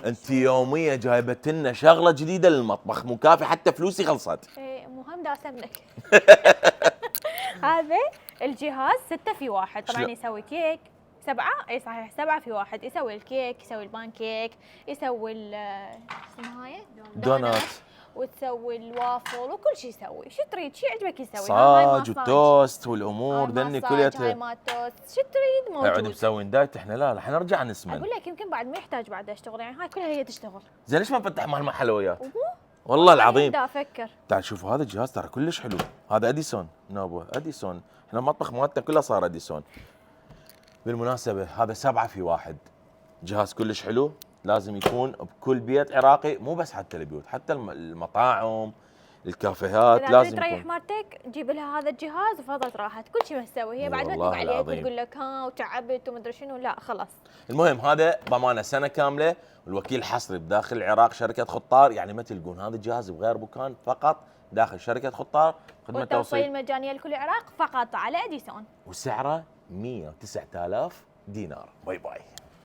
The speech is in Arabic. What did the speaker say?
انت يوميه جايبت لنا شغله جديده للمطبخ، مكافي حتى فلوسي خلصت. ايه مو هم دا اسمنك. هذا الجهاز 6 في 1، طبعا شلون؟ يسوي كيك 7، اي صحيح 7 في 1، يسوي الكيك، يسوي البان كيك، يسوي اسمها هاي دونات، وتسوي الوافل وكل شيء يسوي، شو تريد شو يعجبك يسوي. هاي صاج ماساج، والتوست هاي والامور ذني ماساج، هاي كليتها. ما توست، شو تريد اقعد موجود. مسوين دايت احنا، لا راح نرجع نسمن. اقول لك يمكن بعد ما يحتاج بعد اشتغل، يعني هاي كلها هي تشتغل. زين ليش ما نفتح مال حلويات؟ ومو والله العظيم. دا افكر. تعال شوفوا هذا الجهاز ترى كلش حلو. هذا اديسون نوبو اديسون، احنا المطبخ مالتنا كله صار اديسون. بالمناسبه هذا 7 في 1، جهاز كلش حلو. لازم يكون بكل بيت عراقي، مو بس حتى البيوت، حتى المطاعم الكافيهات اذا تريد لازم تريح يكون. مالتك جيب لها هذا الجهاز وفضلت راحت، كل شيء مسوي هي، بعد ما والله تدق عليك العظيم. وتقول لك ها وتعبت ومدري شنو، لا خلاص. المهم هذا ضمانه سنه كامله، والوكيل حصري بداخل العراق شركه خطار، يعني ما تلقون هذا الجهاز بغير مكان، فقط داخل شركه خطار. خدمه والتوصيل توصيل مجانيه لكل العراق فقط على اديسون. وسعره 109,000 دينار. باي باي.